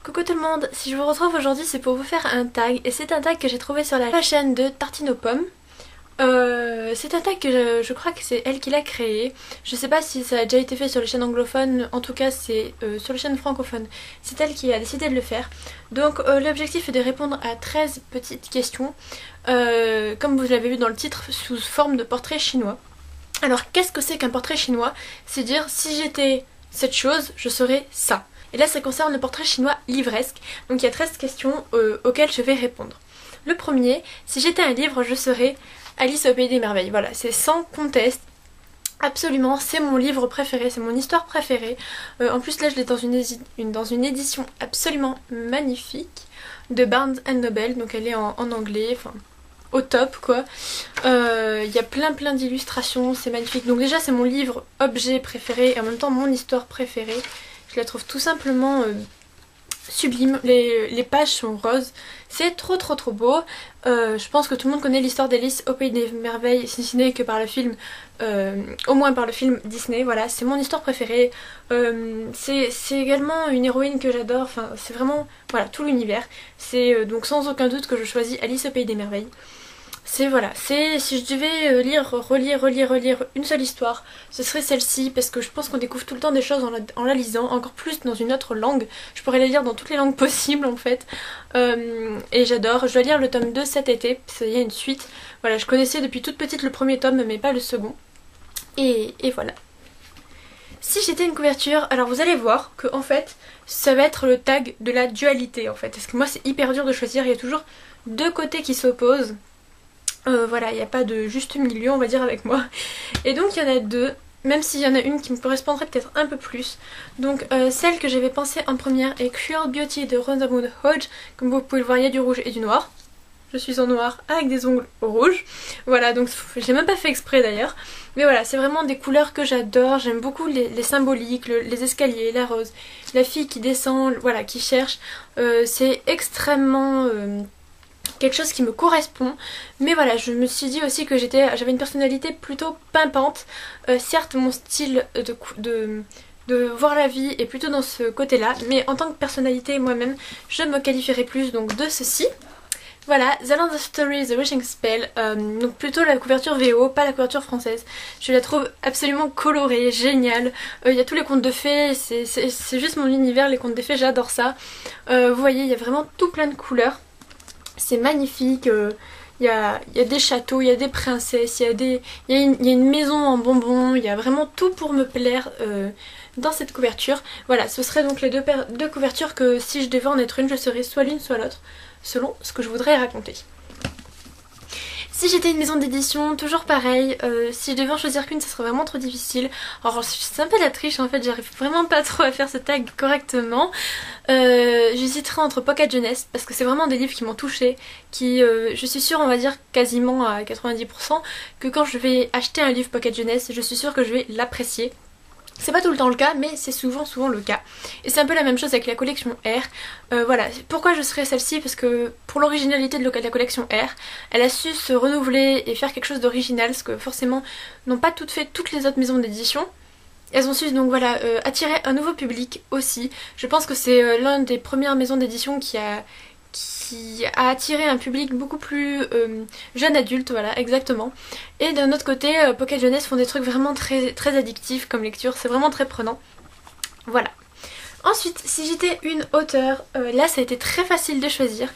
Coucou tout le monde, si je vous retrouve aujourd'hui c'est pour vous faire un tag et c'est un tag que j'ai trouvé sur la chaîne de Tartine aux pommes. C'est un tag que je crois que c'est elle qui l'a créé. Je sais pas si ça a déjà été fait sur les chaînes anglophones, en tout cas c'est sur les chaînes francophones. C'est elle qui a décidé de le faire. Donc l'objectif est de répondre à 13 petites questions, comme vous l'avez vu dans le titre, sous forme de portrait chinois. Alors qu'est-ce que c'est qu'un portrait chinois? C'est dire si j'étais cette chose, je serais ça. Et là ça concerne le portrait chinois livresque, donc il y a 13 questions auxquelles je vais répondre. Le premier, si j'étais un livre, je serais Alice au pays des merveilles. Voilà, c'est sans conteste, absolument, c'est mon livre préféré, c'est mon histoire préférée. En plus là je l'ai dans une édition absolument magnifique de Barnes & Noble, donc elle est en anglais, enfin au top quoi. Il y a plein d'illustrations, c'est magnifique. Donc déjà c'est mon livre objet préféré et en même temps mon histoire préférée. Je la trouve tout simplement sublime. Les pages sont roses, c'est trop beau. Je pense que tout le monde connaît l'histoire d'Alice au pays des merveilles, si ce n'est que par le film, au moins par le film Disney. Voilà, c'est mon histoire préférée. C'est également une héroïne que j'adore, enfin c'est vraiment, voilà, tout l'univers. C'est donc sans aucun doute que je choisis Alice au pays des merveilles. C'est voilà, c'est si je devais relire une seule histoire, ce serait celle-ci parce que je pense qu'on découvre tout le temps des choses en la lisant, encore plus dans une autre langue. Je pourrais la lire dans toutes les langues possibles en fait. Et j'adore, je dois lire le tome 2 cet été, il y a une suite. Voilà, je connaissais depuis toute petite le premier tome mais pas le second. Et voilà. Si j'étais une couverture, alors vous allez voir que en fait ça va être le tag de la dualité en fait. Parce que moi c'est hyper dur de choisir, il y a toujours deux côtés qui s'opposent. Voilà, il n'y a pas de juste milieu on va dire avec moi. Et donc il y en a deux, même s'il y en a une qui me correspondrait peut-être un peu plus. Donc celle que j'avais pensée en première est Cruel Beauty de Rosamund Hodge. Comme vous pouvez le voir il y a du rouge et du noir. Je suis en noir avec des ongles rouges. Voilà, donc j'ai même pas fait exprès d'ailleurs. Mais voilà, c'est vraiment des couleurs que j'adore. J'aime beaucoup les symboliques, les escaliers, la rose, la fille qui descend, voilà, qui cherche. C'est extrêmement quelque chose qui me correspond, mais voilà, je me suis dit aussi que j'avais une personnalité plutôt pimpante. Certes mon style de voir la vie est plutôt dans ce côté là, mais en tant que personnalité moi-même je me qualifierais plus donc de ceci. Voilà, The Land of Stories, The Wishing Spell, donc plutôt la couverture VO, pas la couverture française. Je la trouve absolument colorée, géniale. Il y a tous les contes de fées, c'est juste mon univers, les contes de fées, j'adore ça. Vous voyez, il y a vraiment tout plein de couleurs. C'est magnifique, il y a des châteaux, il y a des princesses, il y a une maison en bonbons, il y a vraiment tout pour me plaire dans cette couverture. Voilà, ce serait donc les deux couvertures que si je devais en être une, je serais soit l'une soit l'autre, selon ce que je voudrais raconter. Si j'étais une maison d'édition, toujours pareil, si je devais en choisir qu'une, ça serait vraiment trop difficile. Alors c'est un peu la triche en fait, j'arrive vraiment pas trop à faire ce tag correctement. J'hésiterais entre Pocket Jeunesse, parce que c'est vraiment des livres qui m'ont touchée, qui, je suis sûre, on va dire quasiment à 90%, que quand je vais acheter un livre Pocket Jeunesse, je suis sûre que je vais l'apprécier. C'est pas tout le temps le cas, mais c'est souvent le cas. Et c'est un peu la même chose avec la collection R. Voilà, pourquoi je serais celle-ci? Parce que pour l'originalité de la collection R, elle a su se renouveler et faire quelque chose d'original, parce que forcément n'ont pas toutes fait toutes les autres maisons d'édition. Elles ont su donc voilà attirer un nouveau public aussi. Je pense que c'est l'une des premières maisons d'édition qui a attiré un public beaucoup plus jeune adulte, voilà, exactement. Et d'un autre côté, Pocket Jeunesse font des trucs vraiment très addictifs comme lecture, c'est vraiment très prenant. Voilà. Ensuite, si j'étais une auteure, là ça a été très facile de choisir,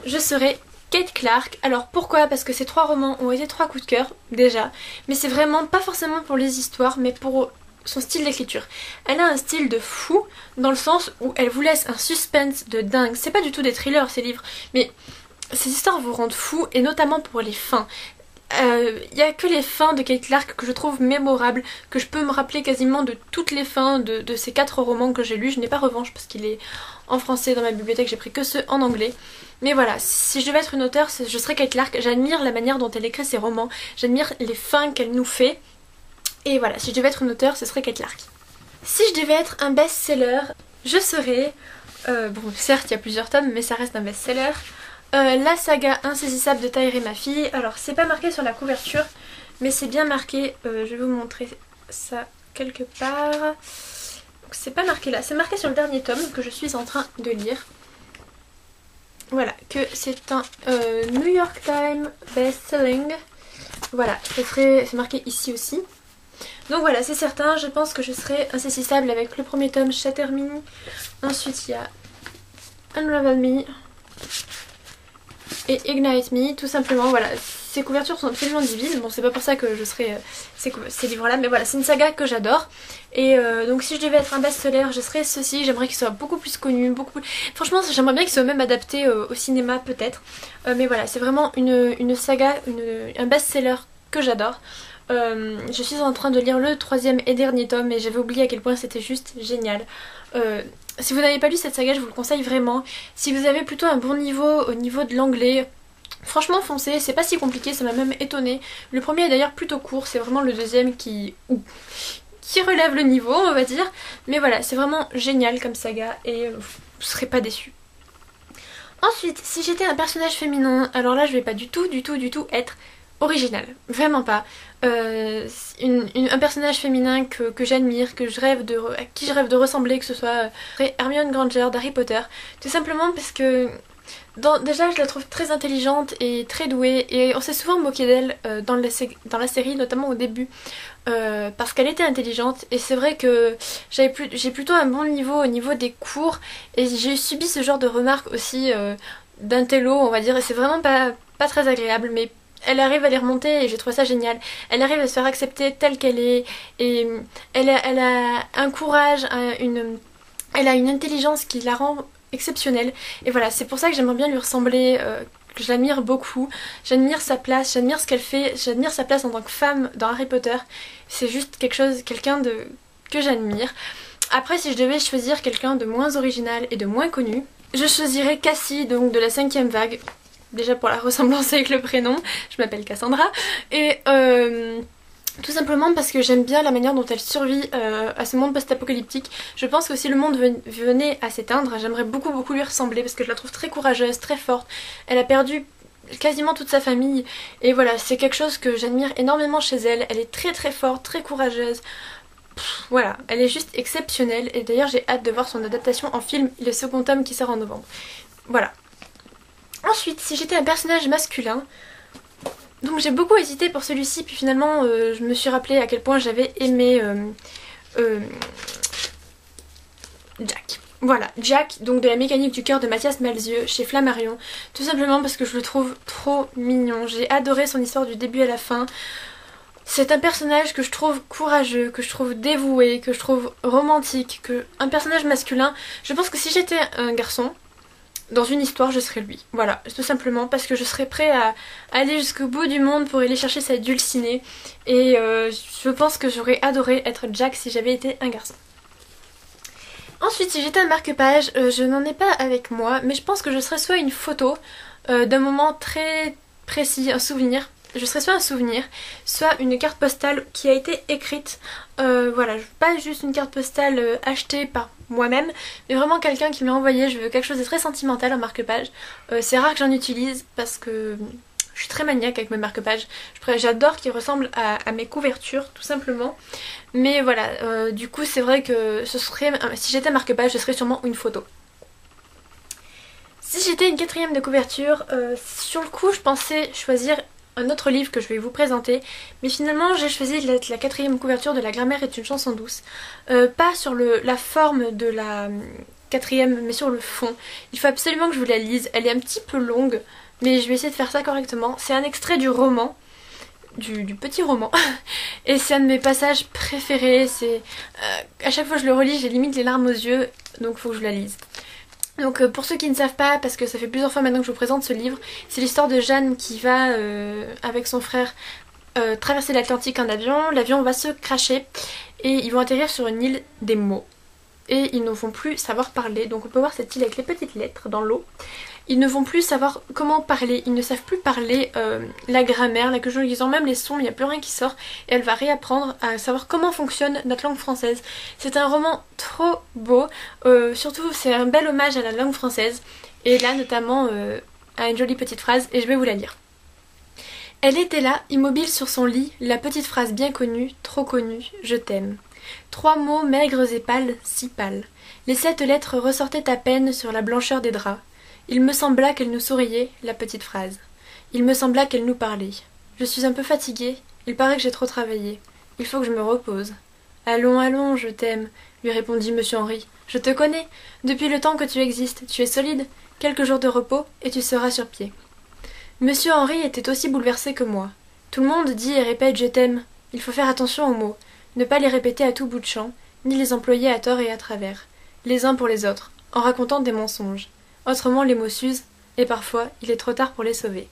je serais Kate Clark. Alors pourquoi? Parce que ces trois romans ont été trois coups de cœur, déjà, mais c'est vraiment pas forcément pour les histoires, mais pour son style d'écriture. Elle a un style de fou dans le sens où elle vous laisse un suspense de dingue. C'est pas du tout des thrillers ces livres, mais ces histoires vous rendent fou, et notamment pour les fins. Il n'y a que les fins de Kate Clark que je trouve mémorables, que je peux me rappeler quasiment de toutes les fins de ces 4 romans que j'ai lus. Je n'ai pas Revanche parce qu'il est en français dans ma bibliothèque, j'ai pris que ceux en anglais. Mais voilà, si je devais être une auteure, je serais Kate Clark. J'admire la manière dont elle écrit ses romans, j'admire les fins qu'elle nous fait. Et voilà, si je devais être une auteure, ce serait Kate Clark. Si je devais être un best-seller, je serais... bon, certes, il y a plusieurs tomes, mais ça reste un best-seller. La saga Insaisissable de Tahir et ma fille. Alors, c'est pas marqué sur la couverture, mais c'est bien marqué. Je vais vous montrer ça quelque part. C'est pas marqué là, c'est marqué sur le dernier tome que je suis en train de lire. voilà, que c'est un New York Times best-selling. Voilà, c'est marqué ici aussi. Donc voilà, c'est certain, je pense que je serai insaisissable avec le premier tome Shatter Me. Ensuite il y a Unravel Me et Ignite Me, tout simplement. Voilà, ces couvertures sont absolument divines. Bon, c'est pas pour ça que je serai ces livres là, mais voilà, c'est une saga que j'adore. Et donc si je devais être un best-seller, je serais ceci. J'aimerais qu'il soit beaucoup plus connu, franchement j'aimerais bien qu'il soit même adapté au cinéma peut-être. Mais voilà, c'est vraiment une saga, un best-seller que j'adore. Je suis en train de lire le troisième et dernier tome et j'avais oublié à quel point c'était juste génial. Si vous n'avez pas lu cette saga, je vous le conseille vraiment. Si vous avez plutôt un bon niveau au niveau de l'anglais, franchement foncez, c'est pas si compliqué, ça m'a même étonnée. Le premier est d'ailleurs plutôt court, c'est vraiment le deuxième qui relève le niveau, on va dire. Mais voilà, c'est vraiment génial comme saga et vous serez pas déçus. Ensuite, si j'étais un personnage féminin, alors là je vais pas du tout être original, vraiment pas. Un personnage féminin que j'admire, à qui je rêve de ressembler, que ce soit Hermione Granger d'Harry Potter, tout simplement parce que déjà je la trouve très intelligente et très douée et on s'est souvent moqué d'elle dans la série, notamment au début, parce qu'elle était intelligente et c'est vrai que j'ai plutôt un bon niveau au niveau des cours et j'ai subi ce genre de remarques aussi d'intello, on va dire, et c'est vraiment pas très agréable, mais elle arrive à les remonter et j'ai trouvé ça génial. Elle arrive à se faire accepter telle qu'elle est et elle a un courage, elle a une intelligence qui la rend exceptionnelle. Et voilà, c'est pour ça que j'aimerais bien lui ressembler, que je l'admire beaucoup. J'admire sa place, j'admire ce qu'elle fait, j'admire sa place en tant que femme dans Harry Potter. C'est juste quelqu'un que j'admire. Après, si je devais choisir quelqu'un de moins original et de moins connu, je choisirais Cassie, donc de la 5e vague. Déjà pour la ressemblance avec le prénom, je m'appelle Cassandra. Et tout simplement parce que j'aime bien la manière dont elle survit à ce monde post-apocalyptique. Je pense que si le monde venait à s'éteindre, j'aimerais beaucoup lui ressembler parce que je la trouve très courageuse, très forte. Elle a perdu quasiment toute sa famille et voilà, c'est quelque chose que j'admire énormément chez elle. Elle est très forte, très courageuse. Voilà, elle est juste exceptionnelle et d'ailleurs j'ai hâte de voir son adaptation en film, le second tome qui sort en novembre. Voilà. Ensuite, si j'étais un personnage masculin, donc j'ai beaucoup hésité pour celui-ci, puis finalement je me suis rappelé à quel point j'avais aimé Jack. Voilà, Jack, donc de la mécanique du cœur de Mathias Malzieu chez Flammarion, tout simplement parce que je le trouve trop mignon. J'ai adoré son histoire du début à la fin. C'est un personnage que je trouve courageux, que je trouve dévoué, que je trouve romantique, un personnage masculin. Je pense que si j'étais un garçon, dans une histoire, je serais lui. Voilà, tout simplement parce que je serais prêt à aller jusqu'au bout du monde pour aller chercher sa dulcinée. Et je pense que j'aurais adoré être Jack si j'avais été un garçon. Ensuite, si j'étais un marque-page, je n'en ai pas avec moi, mais je pense que je serais soit une photo d'un moment très précis, un souvenir. Je serais soit un souvenir, soit une carte postale qui a été écrite. Voilà, pas juste une carte postale achetée par moi-même, mais vraiment quelqu'un qui me l'a envoyé. Je veux quelque chose de très sentimental en marque-page. C'est rare que j'en utilise parce que je suis très maniaque avec mes marque-pages. J'adore qu'ils ressemblent à mes couvertures, tout simplement. Mais voilà, du coup c'est vrai que si j'étais marque-page, ce serait sûrement une photo. Si j'étais une 4e de couverture, sur le coup je pensais choisir un autre livre que je vais vous présenter, mais finalement j'ai choisi la 4e couverture de La grammaire est une chanson douce. Pas sur la forme de la 4e, mais sur le fond. Il faut absolument que je vous la lise, elle est un petit peu longue, mais je vais essayer de faire ça correctement. C'est un extrait du roman, du petit roman, et c'est un de mes passages préférés. À chaque fois que je le relis, j'ai limite les larmes aux yeux, donc il faut que je la lise. Donc pour ceux qui ne savent pas, parce que ça fait plusieurs fois maintenant que je vous présente ce livre, c'est l'histoire de Jeanne qui va avec son frère traverser l'Atlantique en avion. L'avion va se crasher et ils vont atterrir sur une île des mots. Et ils ne vont plus savoir parler, donc on peut voir cette île avec les petites lettres dans l'eau. Ils ne vont plus savoir comment parler, ils ne savent plus parler la grammaire, la conjugaison, même les sons, il n'y a plus rien qui sort. Et elle va réapprendre à savoir comment fonctionne notre langue française. C'est un roman trop beau, surtout c'est un bel hommage à la langue française. Et là notamment à une jolie petite phrase, et je vais vous la lire. Elle était là, immobile sur son lit, la petite phrase bien connue, trop connue, je t'aime. 3 mots maigres et pâles, si pâles. Les 7 lettres ressortaient à peine sur la blancheur des draps. Il me sembla qu'elle nous souriait, la petite phrase. Il me sembla qu'elle nous parlait. Je suis un peu fatiguée, il paraît que j'ai trop travaillé. Il faut que je me repose. Allons, allons, je t'aime, lui répondit monsieur Henri. Je te connais. Depuis le temps que tu existes, tu es solide. Quelques jours de repos, et tu seras sur pied. Monsieur Henri était aussi bouleversé que moi. Tout le monde dit et répète je t'aime. Il faut faire attention aux mots, ne pas les répéter à tout bout de champ, ni les employer à tort et à travers, les uns pour les autres, en racontant des mensonges. Autrement les mots s'usent, et parfois il est trop tard pour les sauver.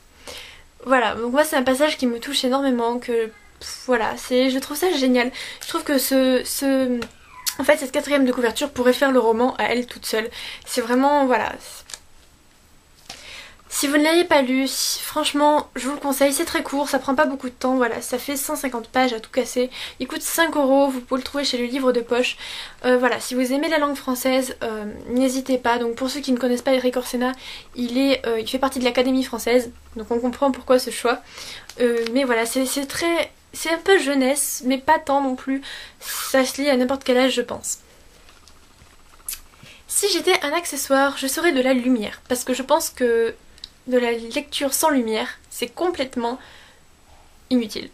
Voilà, donc moi c'est un passage qui me touche énormément, voilà, je trouve ça génial. Je trouve que en fait cette quatrième de couverture pourrait faire le roman à elle toute seule. C'est vraiment, voilà. Si vous ne l'avez pas lu, franchement, je vous le conseille, c'est très court, ça prend pas beaucoup de temps, voilà, ça fait 150 pages à tout casser, il coûte 5 €, vous pouvez le trouver chez le livre de poche. Voilà, si vous aimez la langue française, n'hésitez pas. Donc pour ceux qui ne connaissent pas Eric Orsena, il fait partie de l'Académie française, donc on comprend pourquoi ce choix. Mais voilà, c'est un peu jeunesse, mais pas tant non plus, ça se lit à n'importe quel âge je pense. Si j'étais un accessoire, je serais de la lumière, parce que je pense que de la lecture sans lumière, c'est complètement inutile.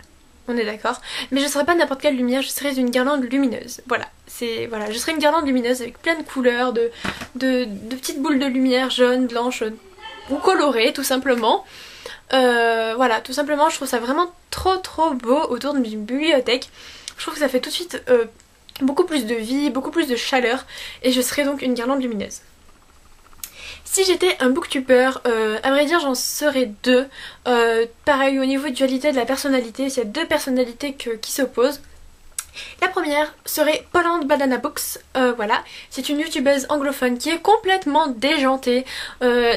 On est d'accord. Mais je serais pas n'importe quelle lumière, je serais une guirlande lumineuse. Voilà, je serais une guirlande lumineuse avec plein de couleurs, de petites boules de lumière jaunes, blanches ou colorées tout simplement. Voilà, tout simplement, je trouve ça vraiment trop beau autour d'une bibliothèque. Je trouve que ça fait tout de suite beaucoup plus de vie, beaucoup plus de chaleur, et je serais donc une guirlande lumineuse. Si j'étais un booktuber, à vrai dire j'en serais deux. Pareil au niveau de dualité de la personnalité, il y a deux personnalités qui s'opposent. La première serait Poland Banana Books, voilà, c'est une youtubeuse anglophone qui est complètement déjantée.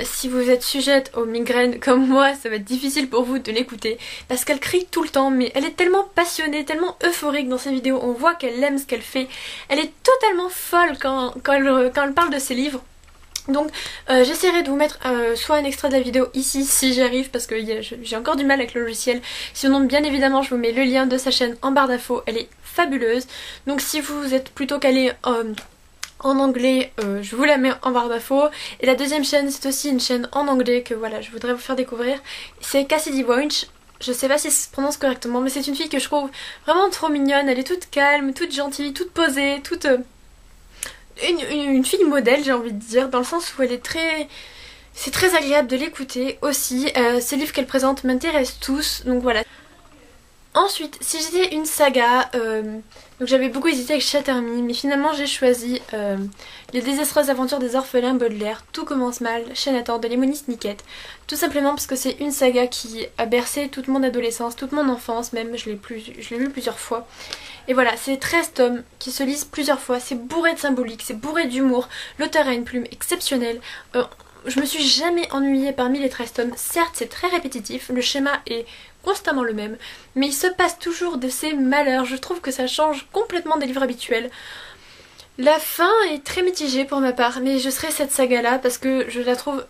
Si vous êtes sujette aux migraines comme moi, ça va être difficile pour vous de l'écouter parce qu'elle crie tout le temps, mais elle est tellement passionnée, tellement euphorique dans ses vidéos, on voit qu'elle aime ce qu'elle fait. Elle est totalement folle quand elle parle de ses livres. Donc j'essaierai de vous mettre soit un extrait de la vidéo ici si j'y arrive parce que j'ai encore du mal avec le logiciel. Sinon bien évidemment je vous mets le lien de sa chaîne en barre d'infos, elle est fabuleuse. Donc si vous êtes plutôt calé en anglais, je vous la mets en barre d'infos. Et la deuxième chaîne c'est aussi une chaîne en anglais que voilà je voudrais vous faire découvrir. C'est Cassidy Voynich. Je sais pas si ça se prononce correctement mais c'est une fille que je trouve vraiment trop mignonne. Elle est toute calme, toute gentille, toute posée, toute... Une fille modèle j'ai envie de dire, dans le sens où elle est très... C'est très agréable de l'écouter aussi. Ces livres qu'elle présente m'intéressent tous, donc voilà. Ensuite, si j'étais une saga, donc j'avais beaucoup hésité avec Chattermy, mais finalement j'ai choisi Les désastreuses aventures des orphelins Baudelaire, Tout commence mal, chez Nathan de Lemony Snicket. Tout simplement parce que c'est une saga qui a bercé toute mon adolescence, toute mon enfance même, je l'ai lu plusieurs fois. Et voilà, c'est 13 tomes qui se lisent plusieurs fois, c'est bourré de symbolique, c'est bourré d'humour, l'auteur a une plume exceptionnelle. Je me suis jamais ennuyée parmi les 13 tomes, certes c'est très répétitif, le schéma est constamment le même, mais il se passe toujours de ces malheurs, je trouve que ça change complètement des livres habituels. La fin est très mitigée pour ma part, mais je serai cette saga là parce que je la trouve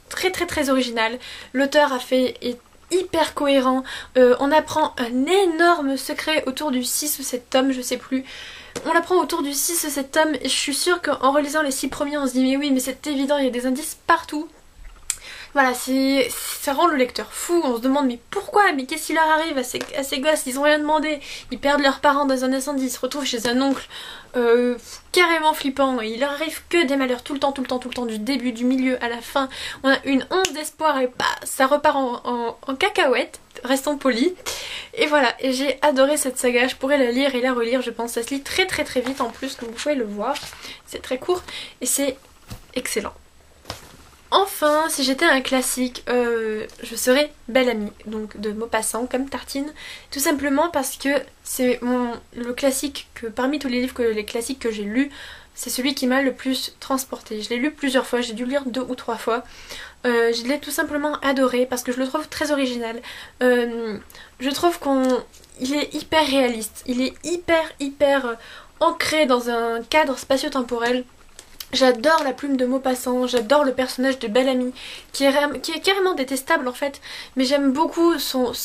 très originale. L'auteur est hyper cohérent, on apprend un énorme secret autour du 6 ou 7 tomes, je sais plus. On l'apprend autour du 6 ou 7 tomes et je suis sûre qu'en relisant les 6 premiers on se dit mais oui mais c'est évident, il y a des indices partout. Voilà, ça rend le lecteur fou, on se demande mais pourquoi, mais qu'est-ce qui leur arrive à ces gosses, ils ont rien demandé, ils perdent leurs parents dans un incendie, ils se retrouvent chez un oncle carrément flippant, et il leur arrive que des malheurs tout le temps, du début, du milieu à la fin, on a une once d'espoir et bah, ça repart en cacahuète, restons polis, et voilà, et j'ai adoré cette saga, je pourrais la lire et la relire je pense, ça se lit très vite en plus, comme vous pouvez le voir, c'est très court et c'est excellent. Enfin, si j'étais un classique, je serais Belle Amie, donc de Maupassant, comme Tartine, tout simplement parce que c'est le classique que parmi tous les classiques que j'ai lus, c'est celui qui m'a le plus transporté. Je l'ai lu plusieurs fois, j'ai dû le lire 2 ou 3 fois. Je l'ai tout simplement adoré parce que je le trouve très original. Je trouve qu'il est hyper réaliste, il est hyper ancré dans un cadre spatio-temporel. J'adore la plume de Maupassant, j'adore le personnage de Bellamy qui est carrément détestable en fait, mais j'aime beaucoup son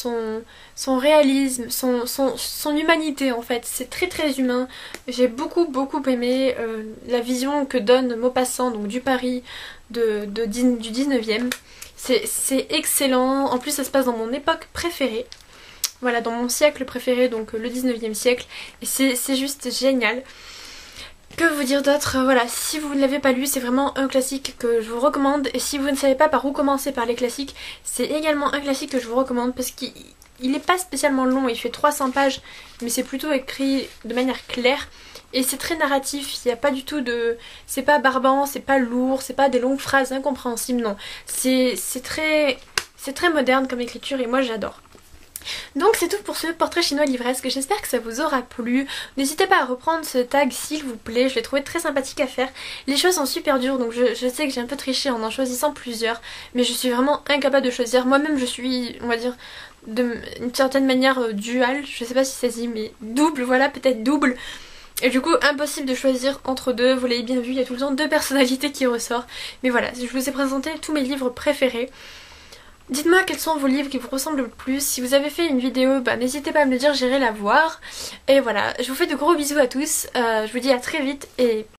réalisme, son humanité en fait, c'est très très humain. J'ai beaucoup aimé la vision que donne Maupassant, donc du Paris du 19e. C'est excellent, en plus ça se passe dans mon époque préférée. Voilà, dans mon siècle préféré, donc le 19e siècle, et c'est juste génial. Que vous dire d'autre? Voilà, si vous ne l'avez pas lu, c'est vraiment un classique que je vous recommande. Et si vous ne savez pas par où commencer par les classiques, c'est également un classique que je vous recommande parce qu'il n'est pas spécialement long, il fait 300 pages, mais c'est plutôt écrit de manière claire. Et c'est très narratif, il n'y a pas du tout de... C'est pas barbant, c'est pas lourd, c'est pas des longues phrases incompréhensibles, non. C'est très moderne comme écriture et moi j'adore. Donc c'est tout pour ce portrait chinois livresque, j'espère que ça vous aura plu. N'hésitez pas à reprendre ce tag s'il vous plaît, je l'ai trouvé très sympathique à faire. Les choix sont super durs donc je sais que j'ai un peu triché en choisissant plusieurs, mais je suis vraiment incapable de choisir. Moi-même je suis, on va dire, d'une certaine manière dual, je sais pas si ça se dit, mais double, voilà, peut-être double. Et du coup impossible de choisir entre deux, vous l'avez bien vu, il y a tout le temps deux personnalités qui ressortent. Mais voilà, je vous ai présenté tous mes livres préférés. Dites-moi quels sont vos livres qui vous ressemblent le plus. Si vous avez fait une vidéo, bah, n'hésitez pas à me le dire, j'irai la voir. Et voilà, je vous fais de gros bisous à tous. Je vous dis à très vite et